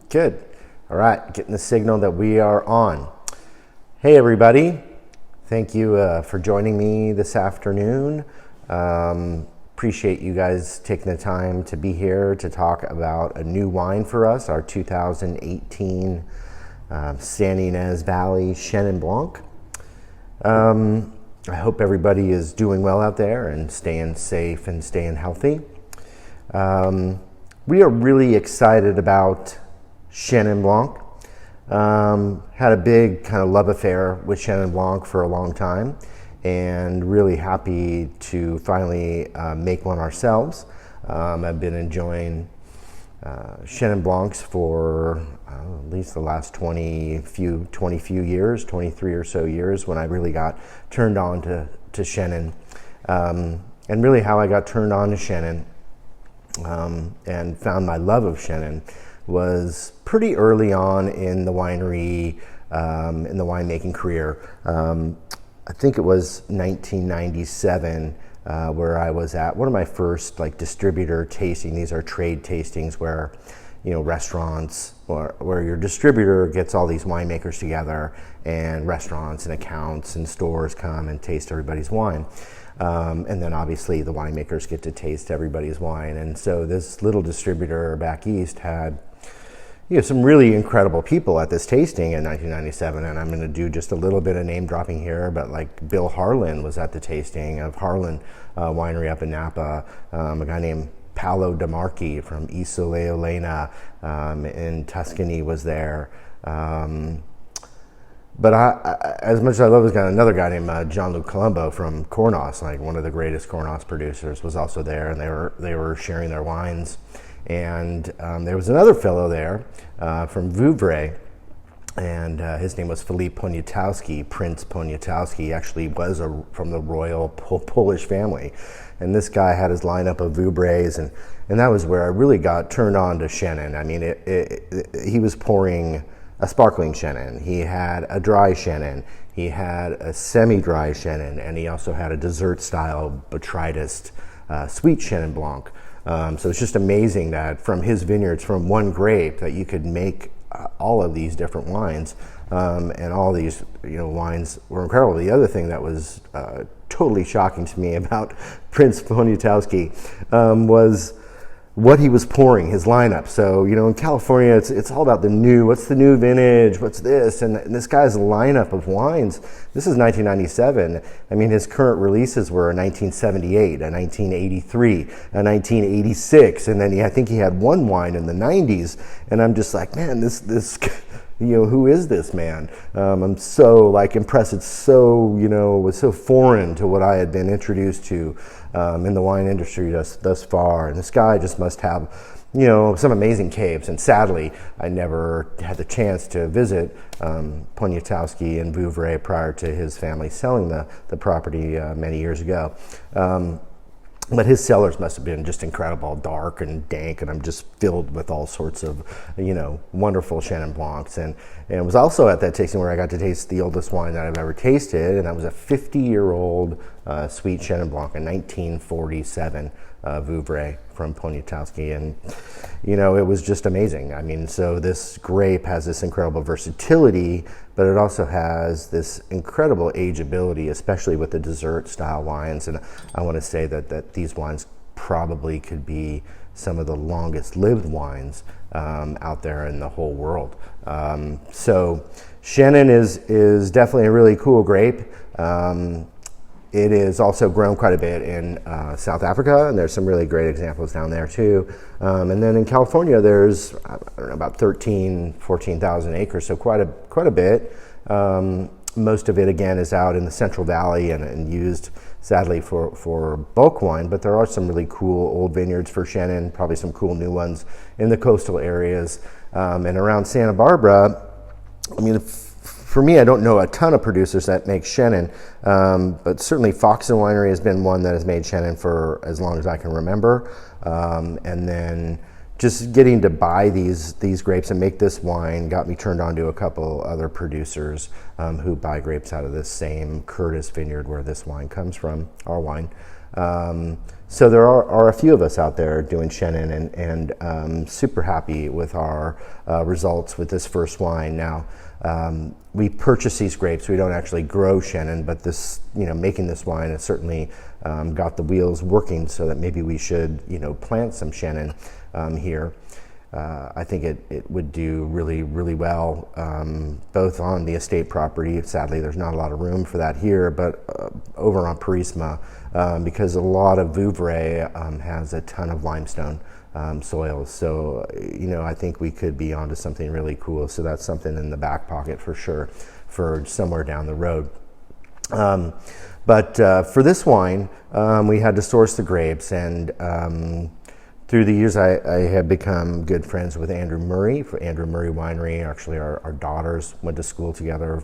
Good. All right, getting the signal that we are on. Hey everybody, thank you for joining me this afternoon. Appreciate you guys taking the time to be here to talk about a new wine for us, our 2018 San Ynez Valley Chenin Blanc. I hope everybody is doing well out there and staying safe and staying healthy. We are really excited about Chenin Blanc. Had a big kind of love affair with Chenin Blanc for a long time, and really happy to finally make one ourselves. I've been enjoying Chenin Blancs for at least the last 20 few years, 23 or so years, when I really got turned on to Chenin. And really how I got turned on to Chenin and found my love of Chenin was pretty early on in the winery, in the winemaking career. I think it was 1997 where I was at one of my first distributor tasting. These are trade tastings where, restaurants or where your distributor gets all these winemakers together, and restaurants and accounts and stores come and taste everybody's wine. And then obviously the winemakers get to taste everybody's wine. And so this little distributor back east had some really incredible people at this tasting in 1997, and I'm going to do just a little bit of name dropping here, but Bill Harlan was at the tasting of Harlan Winery up in Napa, a guy named Paolo DeMarchi from Isola Elena in Tuscany was there. But as much as I love this guy, another guy named Jean-Luc Colombo from Cornos, one of the greatest Cornos producers, was also there, and they were sharing their wines. And there was another fellow there from Vouvray, and his name was Filip Poniatowski, Prince Poniatowski. He actually was from the royal Polish family. And this guy had his lineup of Vouvray's, and that was where I really got turned on to Chenin. I mean, he was pouring a sparkling Chenin. He had a dry Chenin. He had a semi-dry Chenin, and he also had a dessert-style botrytis sweet Chenin Blanc. So it's just amazing that from his vineyards, from one grape, that you could make all of these different wines, and all these wines were incredible. The other thing that was totally shocking to me about Prince Poniatowski was what he was pouring, his lineup. So, in California, it's all about what's the new vintage, what's this? And this guy's lineup of wines, this is 1997. I mean, his current releases were a 1978, a 1983, a 1986, and then I think he had one wine in the 90s. And I'm just like, man, this who is this man? I'm so impressed. It's so, was so foreign to what I had been introduced to in the wine industry thus far. And this guy just must have, some amazing caves. And sadly, I never had the chance to visit Poniatowski in Vouvray prior to his family selling the property many years ago. But his cellars must have been just incredible, dark and dank, and I'm just filled with all sorts of, wonderful Chenin Blancs. And it was also at that tasting where I got to taste the oldest wine that I've ever tasted, and that was a 50-year-old sweet Chenin Blanc, a 1947 Vouvray from Poniatowski. And, it was just amazing. I mean, so this grape has this incredible versatility, but it also has this incredible ageability, especially with the dessert-style wines. And I want to say that these wines probably could be some of the longest-lived wines out there in the whole world. So Chenin is definitely a really cool grape. It is also grown quite a bit in South Africa, and there's some really great examples down there too. And then in California, there's about 14,000 acres, so quite a bit. Most of it, again, is out in the Central Valley and used, sadly, for bulk wine, but there are some really cool old vineyards for Chenin, probably some cool new ones in the coastal areas. And around Santa Barbara, I mean, for me, I don't know a ton of producers that make Chenin, but certainly Foxen Winery has been one that has made Chenin for as long as I can remember. And then just getting to buy these grapes and make this wine got me turned on to a couple other producers who buy grapes out of this same Curtis vineyard where this wine comes from, our wine. So there are a few of us out there doing Chenin, and super happy with our results with this first wine. Now, we purchase these grapes. We don't actually grow Chenin, but this, making this wine has certainly got the wheels working, so that maybe we should, plant some Chenin here. I think it would do really, really well, both on the estate property. Sadly, there's not a lot of room for that here, but over on Purisima, because a lot of Vouvray has a ton of limestone soils. So, I think we could be onto something really cool. So that's something in the back pocket for sure, for somewhere down the road. But for this wine, we had to source the grapes, and through the years, I have become good friends with Andrew Murray for Andrew Murray Winery. Actually, our daughters went to school together,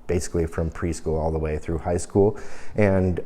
basically from preschool all the way through high school. And,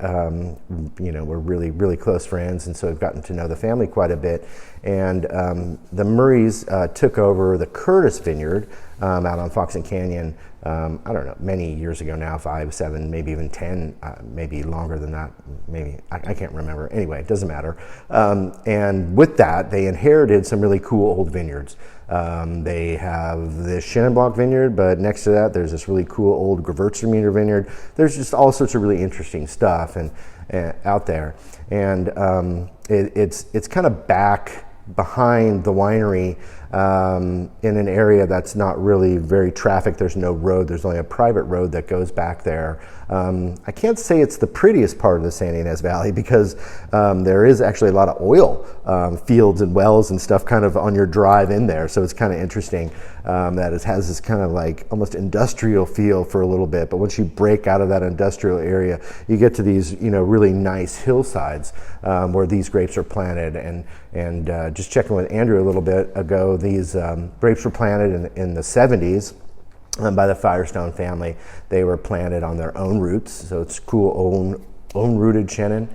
we're really, really close friends. And so we've gotten to know the family quite a bit. And the Murrays took over the Curtis Vineyard out on Fox and Canyon, I don't know, many years ago now, 5, 7, maybe even 10, maybe longer than that, maybe, I can't remember. Anyway, it doesn't matter. And with that, they inherited some really cool old vineyards. They have this Chenin Blanc vineyard, but next to that, there's this really cool old Gewürztraminer vineyard. There's just all sorts of really interesting stuff and out there. And it's kind of back behind the winery in an area that's not really very trafficked. There's no road. There's only a private road that goes back there. I can't say it's the prettiest part of the Santa Ynez Valley, because there is actually a lot of oil fields and wells and stuff kind of on your drive in there. So it's kind of interesting that it has this kind of like almost industrial feel for a little bit. But once you break out of that industrial area, you get to these really nice hillsides where these grapes are planted. And just checking with Andrew a little bit ago, these grapes were planted in the 70s by the Firestone family. They were planted on their own roots, so it's cool own rooted Chenin.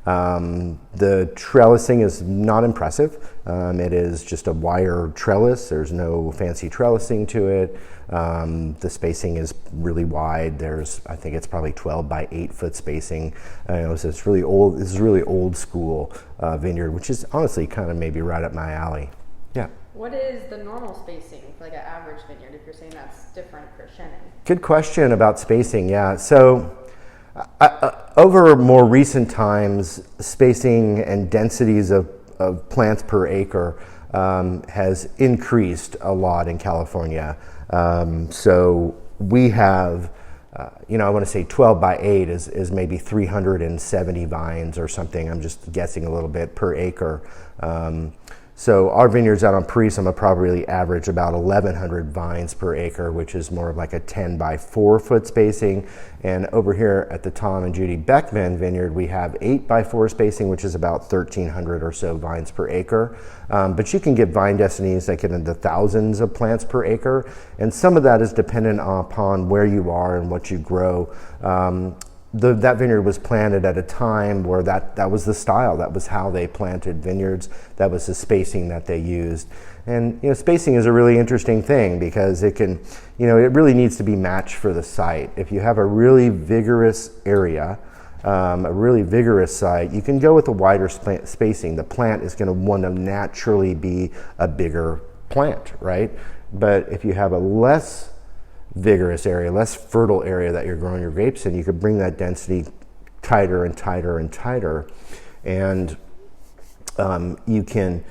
The trellising is not impressive. It is just a wire trellis. There's no fancy trellising to it. The spacing is really wide. I think it's probably 12 by 8 foot spacing. So it's really old. This is really old school vineyard, which is honestly kind of maybe right up my alley. Yeah. What is the normal spacing for like an average vineyard, if you're saying that's different for Chenin? Good question about spacing, yeah. So over more recent times, spacing and densities of plants per acre has increased a lot in California. So we have, I want to say 12 by 8 is maybe 370 vines or something. I'm just guessing a little bit per acre. So our vineyards out on Purisima probably average about 1,100 vines per acre, which is more of like a 10 by 4 foot spacing. And over here at the Tom and Judy Beckmen vineyard, we have 8 by 4 spacing, which is about 1,300 or so vines per acre. But you can get vine destinies that get into thousands of plants per acre. And some of that is dependent upon where you are and what you grow. That vineyard was planted at a time where that was the style. That was how they planted vineyards. That was the spacing that they used. And spacing is a really interesting thing, because it can, it really needs to be matched for the site. If you have a really vigorous area, a really vigorous site, you can go with a wider spacing. The plant is going to want to naturally be a bigger plant, right? But if you have a less vigorous area, less fertile area that you're growing your grapes in, you could bring that density tighter and tighter and tighter, and you can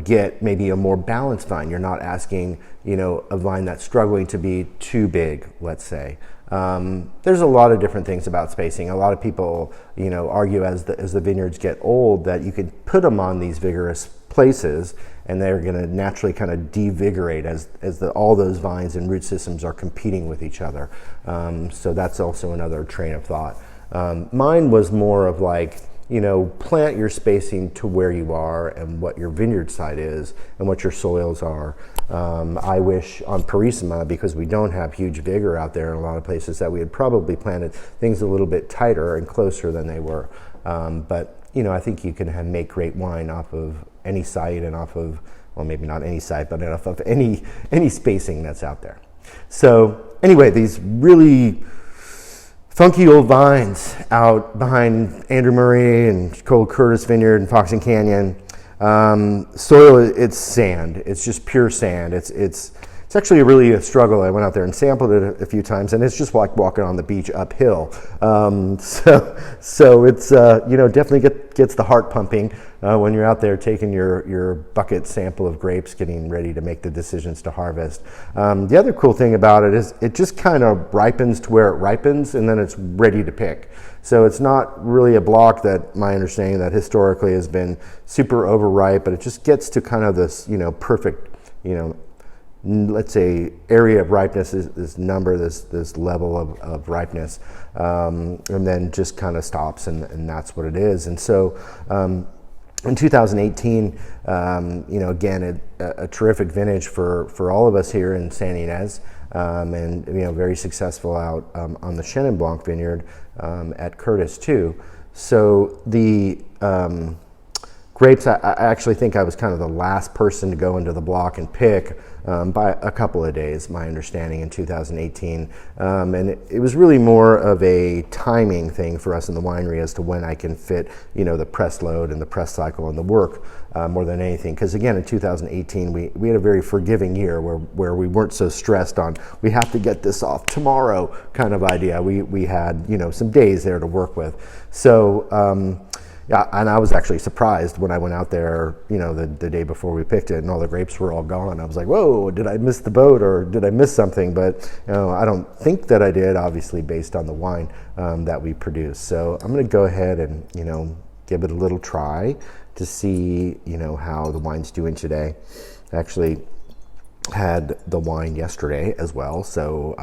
get maybe a more balanced vine. You're not asking a vine that's struggling to be too big, let's say. There's a lot of different things about spacing. A lot of people argue as the vineyards get old that you could put them on these vigorous places, and they're going to naturally kind of devigorate as all those vines and root systems are competing with each other. So that's also another train of thought. Mine was more of like, plant your spacing to where you are and what your vineyard site is and what your soils are. I wish on Purisima, because we don't have huge vigor out there in a lot of places, that we had probably planted things a little bit tighter and closer than they were. But I think you can make great wine off of any site and off of, well, maybe not any site, but off of any spacing that's out there. So anyway, these really funky old vines out behind Andrew Murray and Cole Curtis Vineyard and Fox and Canyon. Soil, it's sand. It's just pure sand. It's actually really a struggle. I went out there and sampled it a few times, and it's just like walking on the beach uphill. So it's definitely gets the heart pumping when you're out there taking your bucket sample of grapes, getting ready to make the decisions to harvest. The other cool thing about it is it just kind of ripens to where it ripens, and then it's ready to pick. So it's not really a block that, my understanding, that historically has been super overripe, but it just gets to kind of this, perfect, let's say area of ripeness, this number, this level of ripeness, and then just kind of stops, and that's what it is. And so in 2018, again, a terrific vintage for all of us here in San Ynez, and very successful out on the Chenin Blanc vineyard at Curtis too. So the grapes, I actually think I was kind of the last person to go into the block and pick by a couple of days, my understanding, in 2018. And it was really more of a timing thing for us in the winery as to when I can fit, the press load and the press cycle and the work more than anything. Because again, in 2018, we had a very forgiving year where we weren't so stressed on, we have to get this off tomorrow kind of idea. We had, some days there to work with. So, yeah, and I was actually surprised when I went out there, the day before we picked it, and all the grapes were all gone. I was like, whoa, did I miss the boat, or did I miss something? But I don't think that I did, obviously, based on the wine that we produced. So I'm going to go ahead and give it a little try to see how the wine's doing today. I actually had the wine yesterday as well, so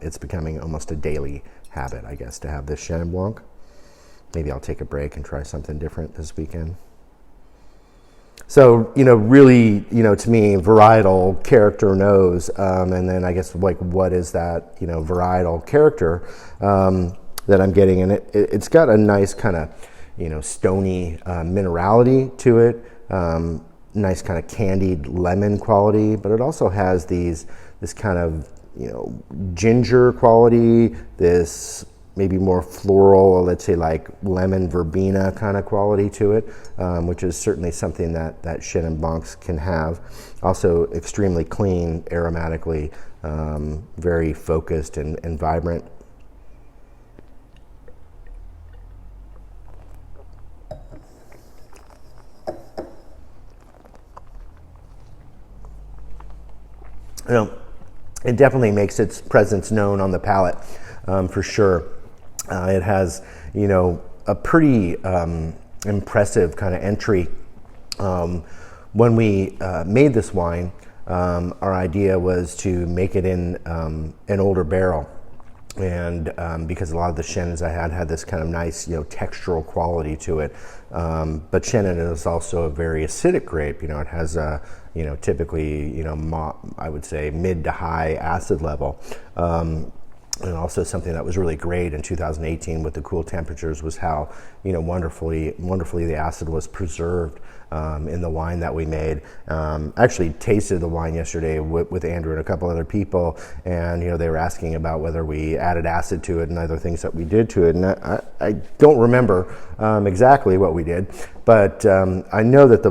it's becoming almost a daily habit, I guess, to have this Chenin Blanc. Maybe I'll take a break and try something different this weekend. So, really, to me, varietal character nose, and then I guess what is that, varietal character that I'm getting? And it's got a nice kind of, stony minerality to it, nice kind of candied lemon quality, but it also has this kind of, ginger quality, this maybe more floral, let's say like lemon verbena kind of quality to it, which is certainly something that Chenin Blancs can have. Also extremely clean aromatically, very focused and vibrant. It definitely makes its presence known on the palate, for sure. It has, a pretty impressive kind of entry. When we made this wine, our idea was to make it in an older barrel. And because a lot of the Chenins I had this kind of nice, textural quality to it. But Chenin is also a very acidic grape. It has a, typically, I would say mid to high acid level. And also something that was really great in 2018 with the cool temperatures was how, wonderfully the acid was preserved in the wine that we made. Actually tasted the wine yesterday with Andrew and a couple other people, and they were asking about whether we added acid to it and other things that we did to it. And I don't remember exactly what we did, but I know that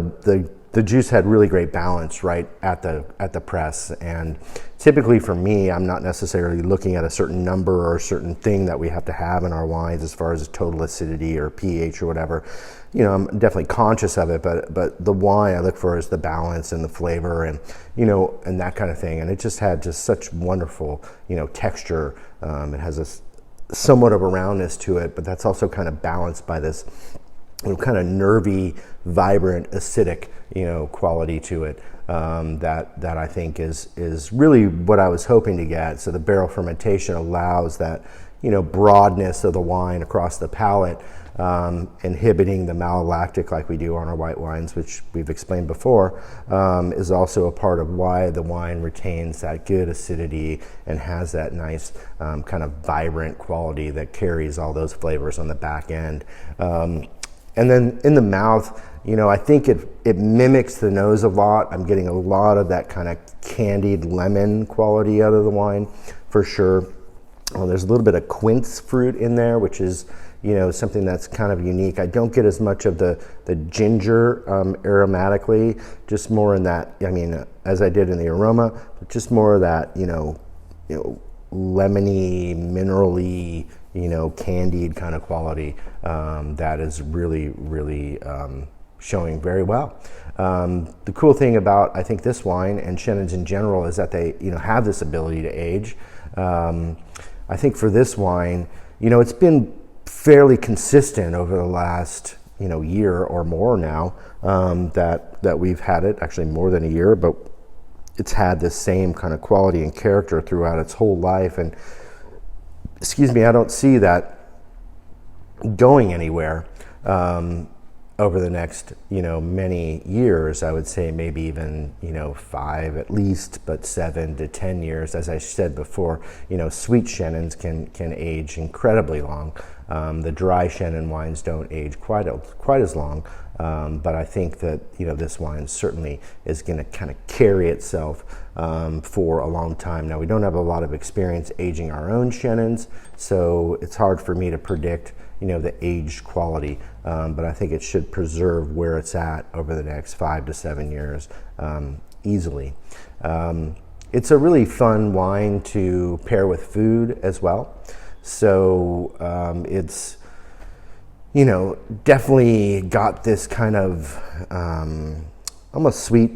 the juice had really great balance right at the press. And typically for me, I'm not necessarily looking at a certain number or a certain thing that we have to have in our wines as far as total acidity or pH or whatever. I'm definitely conscious of it, but the wine I look for is the balance and the flavor and and that kind of thing. And it just had such wonderful texture. It has a somewhat of a roundness to it, but that's also kind of balanced by this kind of nervy, vibrant, acidic, quality to it that I think is really what I was hoping to get. So the barrel fermentation allows that, broadness of the wine across the palate, inhibiting the malolactic like we do on our white wines, which we've explained before, is also a part of why the wine retains that good acidity and has that nice kind of vibrant quality that carries all those flavors on the back end. And then in the mouth, I think it mimics the nose a lot. I'm getting a lot of that kind of candied lemon quality out of the wine, for sure. There's a little bit of quince fruit in there, which is, something that's kind of unique. I don't get as much of the ginger aromatically, just more in that, as I did in the aroma, but just more of that, lemony, minerally, candied kind of quality that is really, really showing very well. The cool thing about, I think, this wine and Chenins in general is that they, have this ability to age. I think for this wine, it's been fairly consistent over the last, year or more now that we've had it, actually more than a year, but it's had this same kind of quality and character throughout its whole life. And I don't see that going anywhere over the next, many years. I would say maybe even, 5 at least, but 7 to 10 years. As I said before, sweet Chenins can age incredibly long. The dry Chenin wines don't age quite as long, but I think that this wine certainly is going to kind of carry itself for a long time. Now, we don't have a lot of experience aging our own Chenins, so it's hard for me to predict the aged quality, but I think it should preserve where it's at over the next 5 to 7 years easily. It's a really fun wine to pair with food as well. So it's, definitely got this kind of almost sweet,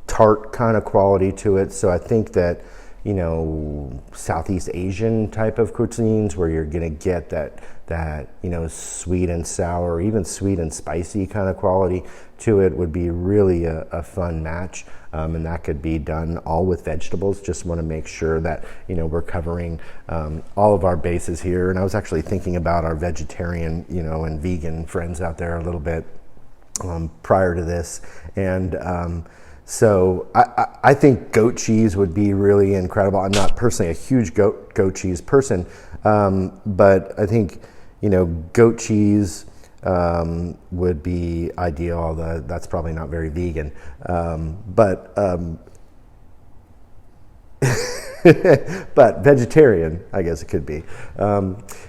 tart kind of quality to it. So I think that, Southeast Asian type of cuisines where you're going to get that sweet and sour, even sweet and spicy kind of quality to it would be really a fun match. And that could be done all with vegetables. Just want to make sure that, we're covering all of our bases here. And I was actually thinking about our vegetarian, and vegan friends out there a little bit prior to this. And so I think goat cheese would be really incredible. I'm not personally a huge goat cheese person, but I think, goat cheese would be ideal, although that's probably not very vegan. But vegetarian, I guess it could be.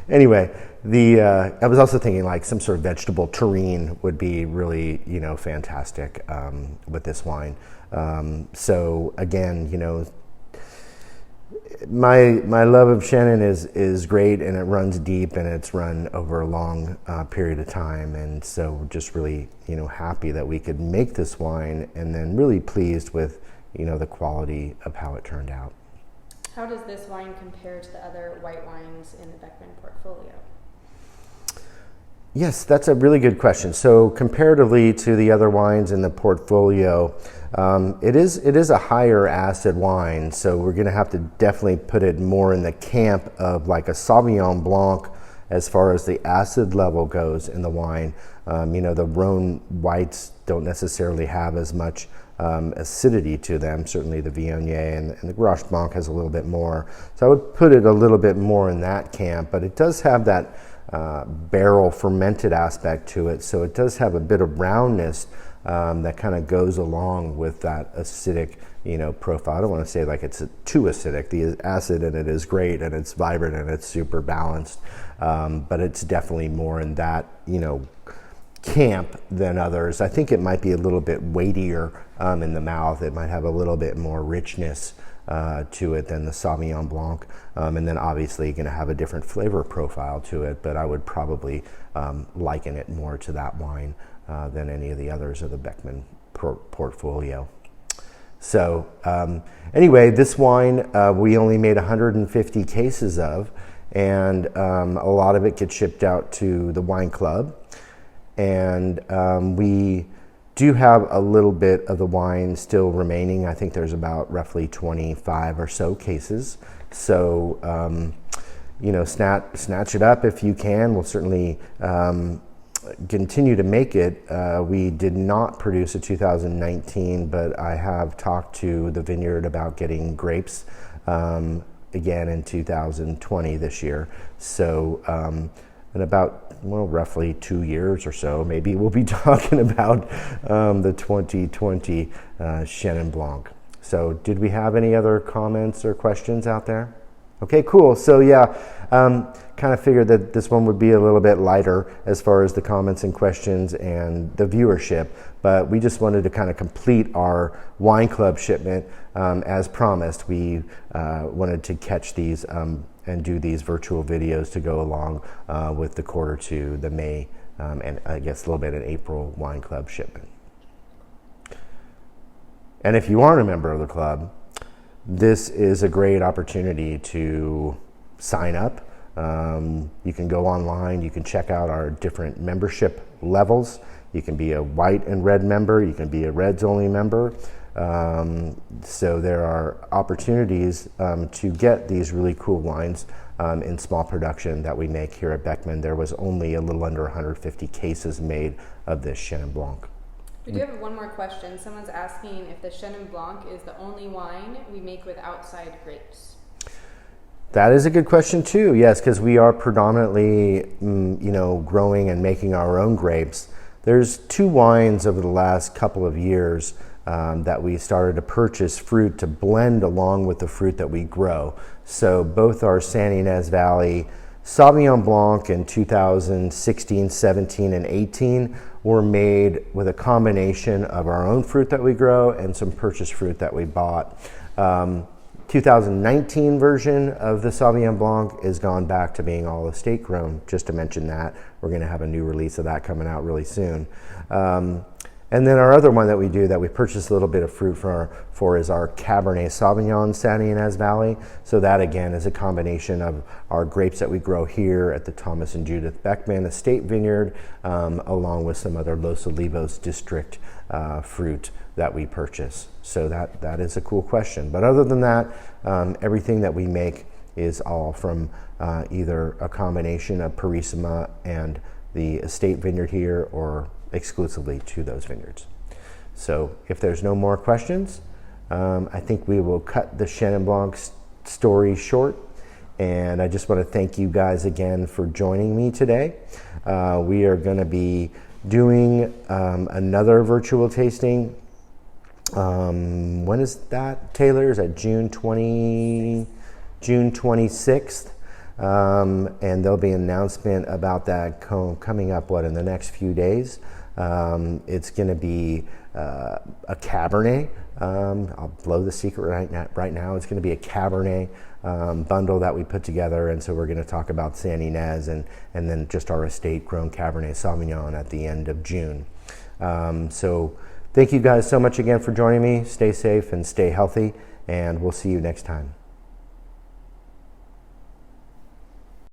Anyway, I was also thinking like some sort of vegetable terrine would be really, fantastic with this wine. So again, my love of Chenin is great, and it runs deep, and it's run over a long period of time. And so we're just really, happy that we could make this wine, and then really pleased with, the quality of how it turned out. How does this wine compare to the other white wines in the Beckmen portfolio? Yes, that's a really good question. So comparatively to the other wines in the portfolio, it is a higher acid wine. So we're going to have to definitely put it more in the camp of like a Sauvignon Blanc as far as the acid level goes in the wine. The Rhone whites don't necessarily have as much acidity to them. Certainly the Viognier and the Grenache Blanc has a little bit more. So I would put it a little bit more in that camp, but it does have that barrel fermented aspect to it. So it does have a bit of roundness that kind of goes along with that acidic, profile. I don't want to say like it's too acidic. The acid in it is great, and it's vibrant, and it's super balanced. But it's definitely more in that, camp than others. I think it might be a little bit weightier in the mouth. It might have a little bit more richness to it than the Sauvignon Blanc. And then obviously you're going to have a different flavor profile to it, but I would probably liken it more to that wine than any of the others of the Beckmen portfolio. So anyway, this wine we only made 150 cases of, and a lot of it gets shipped out to the wine club. And we do have a little bit of the wine still remaining. I think there's about roughly 25 or so cases. So, snatch it up if you can. We'll certainly continue to make it. We did not produce a 2019, but I have talked to the vineyard about getting grapes again in 2020 this year. So, in about roughly 2 years or so, maybe we'll be talking about the 2020 Chenin Blanc. So did we have any other comments or questions out there? Okay, cool. So yeah, kind of figured that this one would be a little bit lighter as far as the comments and questions and the viewership, but we just wanted to kind of complete our wine club shipment as promised. We wanted to catch these and do these virtual videos to go along with the Q2, the May, and I guess a little bit of April wine club shipment. And if you aren't a member of the club, this is a great opportunity to sign up. You can go online, you can check out our different membership levels. You can be a white and red member, you can be a reds only member. So there are opportunities to get these really cool wines in small production that we make here at Beckmen. There was only a little under 150 cases made of this Chenin Blanc. We do have one more question. Someone's asking if the Chenin Blanc is the only wine we make with outside grapes. That is a good question too. Yes, because we are predominantly, growing and making our own grapes. There's 2 wines over the last couple of years that we started to purchase fruit to blend along with the fruit that we grow. So both our San Ynez Valley Sauvignon Blanc in 2016, 17, and 18 were made with a combination of our own fruit that we grow and some purchased fruit that we bought. 2019 version of the Sauvignon Blanc is gone back to being all estate grown. Just to mention that, we're going to have a new release of that coming out really soon. And then our other one that we do that we purchase a little bit of fruit for is our Cabernet Sauvignon San Ynez Valley. So that again is a combination of our grapes that we grow here at the Thomas and Judith Beckmen Estate Vineyard, along with some other Los Olivos district fruit that we purchase. So that is a cool question. But other than that, everything that we make is all from either a combination of Purissima and the estate vineyard here, or exclusively to those vineyards. So if there's no more questions, I think we will cut the Chenin Blanc story short. And I just want to thank you guys again for joining me today. We are going to be doing another virtual tasting. When is that, Taylor? Is that June 26th? And there'll be an announcement about that coming up, in the next few days. It's going to be a Cabernet. I'll blow the secret right now. It's going to be a Cabernet bundle that we put together, and so we're going to talk about San Ynez and then just our estate-grown Cabernet Sauvignon at the end of June. So thank you guys so much again for joining me. Stay safe and stay healthy, and we'll see you next time.